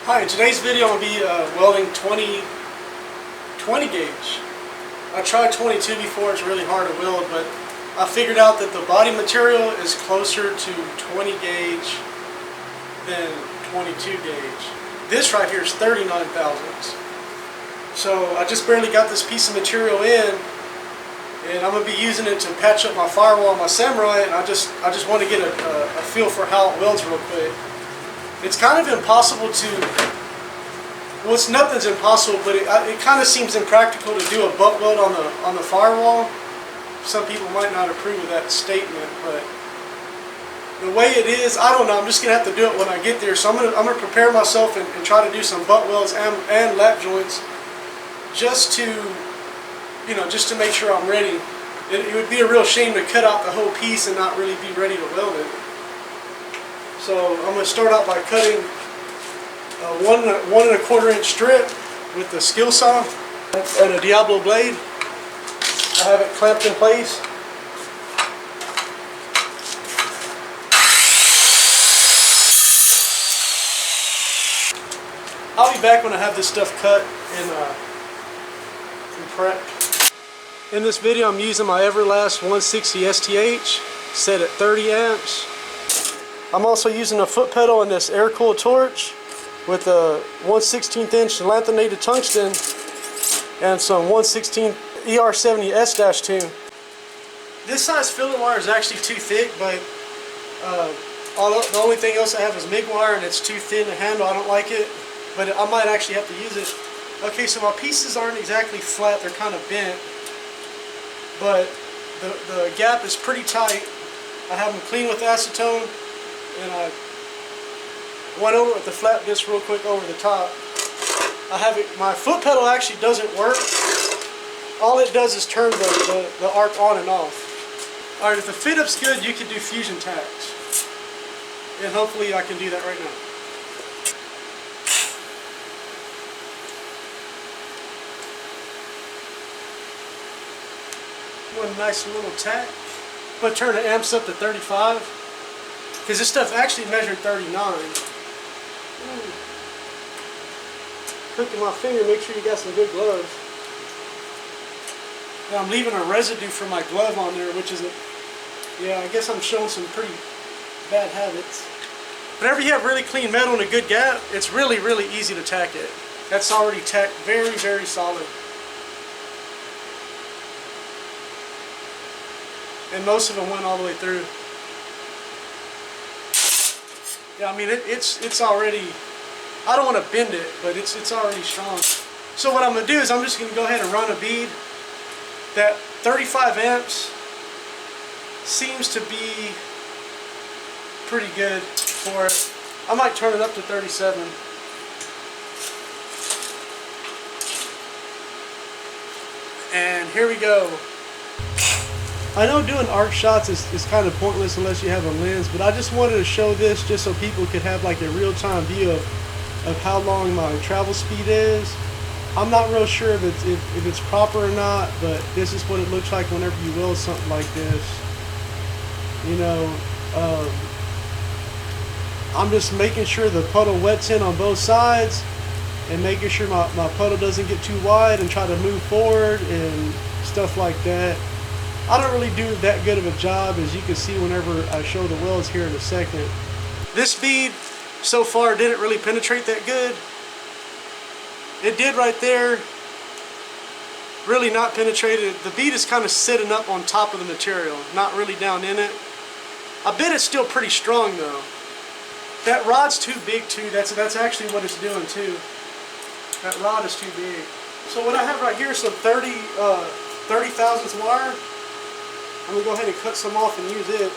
Hi, in today's video I'm going to be welding 20 gauge. I tried 22 before, it's really hard to weld, but I figured out that the body material is closer to 20 gauge than 22 gauge. This right here is 39 thousandths. So I just barely got this piece of material in, and I'm going to be using it to patch up my firewall on my Samurai, and I just want to get a feel for how it welds real quick. It's kind of impossible to, well, nothing's impossible, but it kind of seems impractical to do a butt weld on the firewall. Some people might not approve of that statement, but the way it is, I don't know. I'm just gonna have to do it when I get there. So I'm gonna prepare myself and try to do some butt welds and lap joints, just to, just to make sure I'm ready. It would be a real shame to cut out the whole piece and not really be ready to weld it. So I'm going to start out by cutting a 1 1/4 inch strip with the skill saw and a Diablo blade. I have it clamped in place. I'll be back when I have this stuff cut and prepped. In this video I'm using my Everlast 160 STH set at 30 amps. I'm also using a foot pedal and this air-cooled torch with a 1/16 inch lanthanated tungsten and some 1/16 ER70S-2. This size fillet wire is actually too thick, but the only thing else I have is MIG wire, and it's too thin to handle. I don't like it, but I might actually have to use it. Okay, so my pieces aren't exactly flat, they're kind of bent, but the gap is pretty tight. I have them clean with acetone, and I went over it with the flat disc real quick over the top. I have it. My foot pedal actually doesn't work. All it does is turn the arc on and off. Alright, if the fit up's good, you can do fusion tacks. And hopefully I can do that right now. One nice little tack. I'm going to turn the amps up to 35. Because this stuff actually measured 39. Cooking my finger, make sure you got some good gloves. Now I'm leaving a residue from my glove on there, which is yeah, I guess I'm showing some pretty bad habits. Whenever you have really clean metal and a good gap, it's really, really easy to tack it. That's already tacked very, very solid. And most of them went all the way through. Yeah, I mean it's already, I don't want to bend it, but it's already strong. So what I'm going to do is I'm just going to go ahead and run a bead. That 35 amps seems to be pretty good for it. I might turn it up to 37. And here we go. I know doing arc shots is kind of pointless unless you have a lens, but I just wanted to show this just so people could have like a real-time view of how long my travel speed is. I'm not real sure if it's proper or not, but this is what it looks like whenever you weld something like this. I'm just making sure the puddle wets in on both sides and making sure my puddle doesn't get too wide and try to move forward and stuff like that. I don't really do that good of a job, as you can see whenever I show the welds here in a second. This bead so far didn't really penetrate that good. It did right there, really not penetrated. The bead is kind of sitting up on top of the material, not really down in it. I bet it's still pretty strong though. That rod's too big too, that's actually what it's doing too. That rod is too big. So what I have right here is some 30 thousandths wire. I'm going to go ahead and cut some off and use it.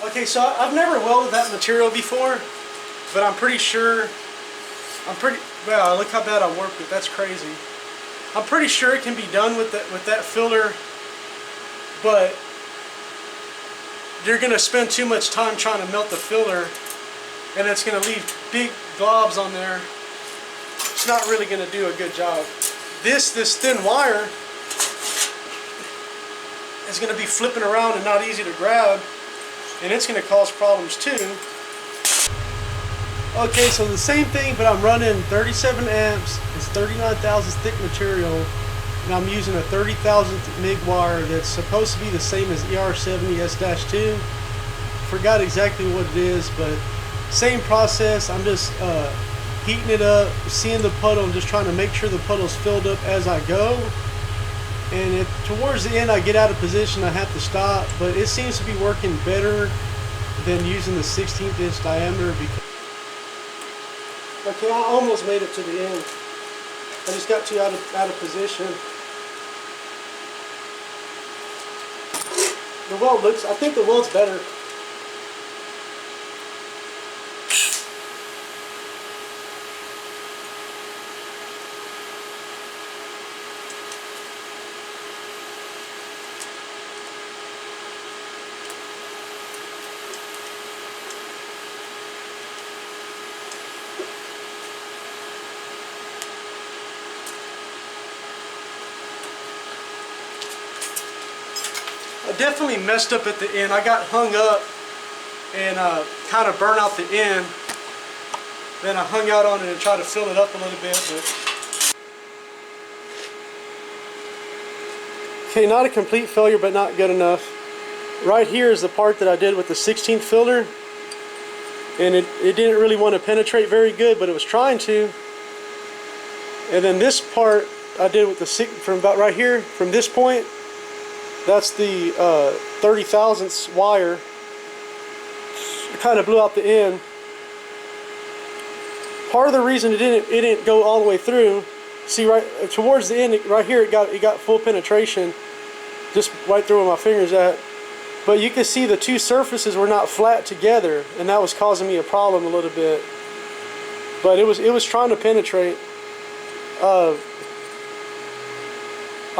Okay, so I've never welded that material before, but I'm pretty sure, well, look how bad I worked it, that's crazy. I'm pretty sure it can be done with that filler, but you're going to spend too much time trying to melt the filler, and it's going to leave big globs on there. It's not really going to do a good job. This thin wire is going to be flipping around and not easy to grab, and it's going to cause problems too. Okay, so the same thing, but I'm running 37 amps. It's 39 thousandths thick material, and I'm using a 30 thousandth MIG wire that's supposed to be the same as ER70S-2. Forgot exactly what it is, but same process. I'm just heating it up, seeing the puddle, and just trying to make sure the puddle's filled up as I go. And towards the end I get out of position, I have to stop, but it seems to be working better than using the 16th inch diameter. Okay, I almost made it to the end. I just got too out of position. The weld looks, I think the weld's better. I definitely messed up at the end. I got hung up and kind of burned out the end. Then I hung out on it and tried to fill it up a little bit. Okay, not a complete failure, but not good enough. Right here is the part that I did with the 16th filter. And it didn't really want to penetrate very good, but it was trying to. And then this part I did with the from about right here, from this point. That's the 30 thousandths wire. It kind of blew out the end. Part of the reason it didn't go all the way through. See, right towards the end, right here, it got full penetration, just right through where my fingers at. But you can see the two surfaces were not flat together, and that was causing me a problem a little bit. But it was trying to penetrate. I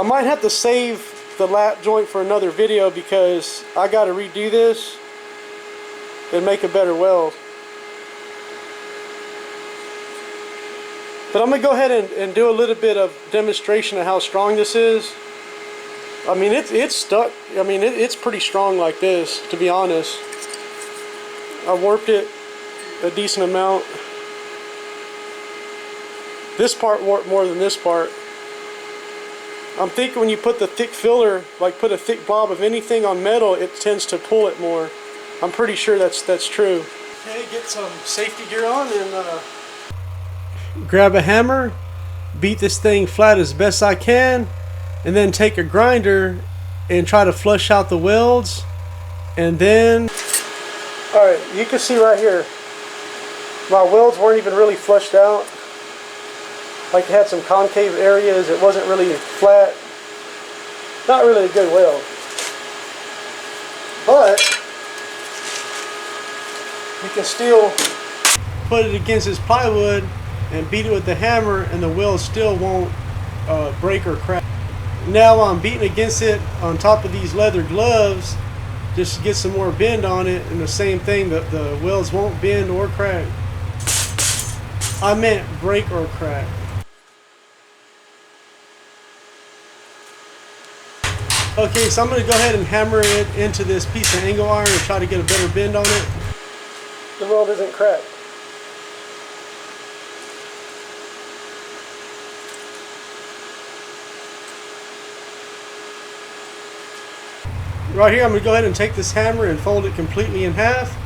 might have to save the lap joint for another video because I got to redo this and make a better weld. But I'm gonna go ahead and do a little bit of demonstration of how strong this is. I mean, it's stuck. I mean, it's pretty strong like this, to be honest. I warped it a decent amount. This part warped more than this part. I'm thinking when you put the thick filler, like put a thick blob of anything on metal, it tends to pull it more. I'm pretty sure that's true. Okay, get some safety gear on and grab a hammer, beat this thing flat as best I can, and then take a grinder and try to flush out the welds. And then, alright, you can see right here, my welds weren't even really flushed out. Like it had some concave areas, it wasn't really flat. Not really a good weld. But you can still put it against this plywood and beat it with the hammer and the weld still won't break or crack. Now I'm beating against it on top of these leather gloves just to get some more bend on it, and the same thing, the welds won't bend or crack. I meant break or crack. Okay, so I'm going to go ahead and hammer it into this piece of angle iron and try to get a better bend on it. The weld isn't cracked. Right here, I'm going to go ahead and take this hammer and fold it completely in half.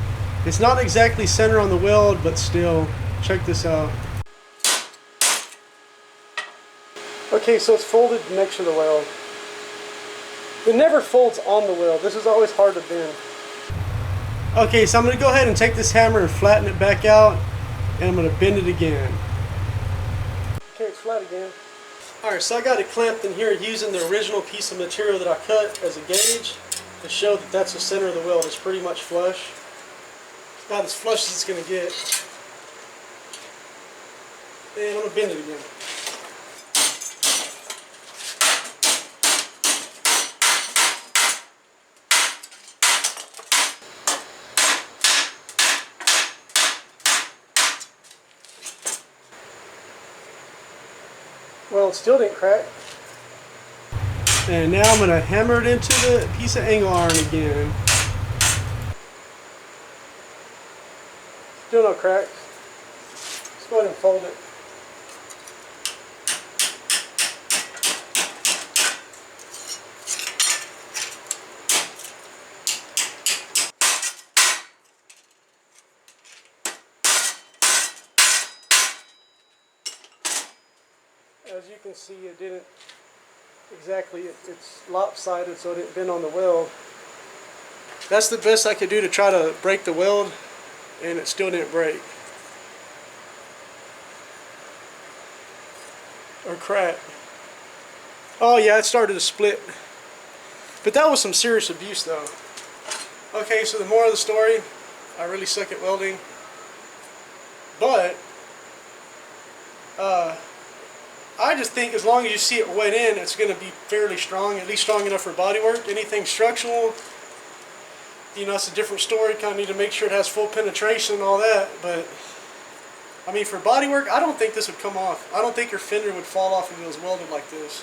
It's not exactly center on the weld, but still, check this out. Okay, so it's folded next to the weld. It never folds on the weld. This is always hard to bend. Okay, so I'm going to go ahead and take this hammer and flatten it back out, and I'm going to bend it again. Okay, it's flat again. Alright, so I got it clamped in here using the original piece of material that I cut as a gauge to show that that's the center of the weld. It's pretty much flush. It's about as flush as it's going to get. And I'm going to bend it again. Well, it still didn't crack. And now I'm going to hammer it into the piece of angle iron again. Still no cracks. weld it. As you can see, it didn't exactly, it's lopsided, so it didn't bend on the weld. That's the best I could do to try to break the weld, and it still didn't break. Or crack. Oh yeah, it started to split. But that was some serious abuse though. Okay, so the moral of the story, I really suck at welding. But, I just think as long as you see it wet in, it's going to be fairly strong, at least strong enough for body work. Anything structural, you know, it's a different story. Kind of need to make sure it has full penetration and all that. But, I mean, for body work, I don't think this would come off. I don't think your fender would fall off if it was welded like this.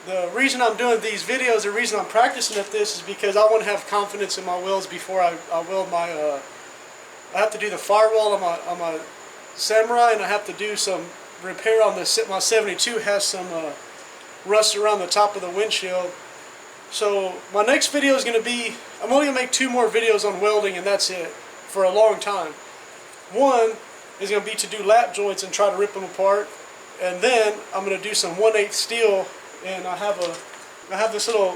The reason I'm doing these videos, the reason I'm practicing at this is because I want to have confidence in my welds before I weld my, I have to do the firewall on my Samurai, and I have to do some repair on the, my 72 has some rust around the top of the windshield. So my next video is going to be, I'm only going to make 2 more videos on welding, and that's it for a long time. One is going to be to do lap joints and try to rip them apart, and then I'm going to do some 1/8 steel, and I have this little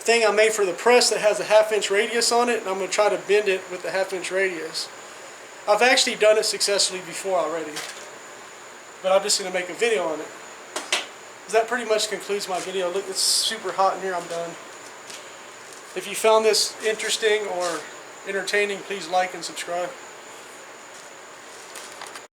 thing I made for the press that has a 1/2 inch radius on it, and I'm going to try to bend it with the 1/2 inch radius. I've actually done it successfully before already, but I'm just going to make a video on it. That pretty much concludes my video. Look, it's super hot in here. I'm done. If you found this interesting or entertaining, please like and subscribe.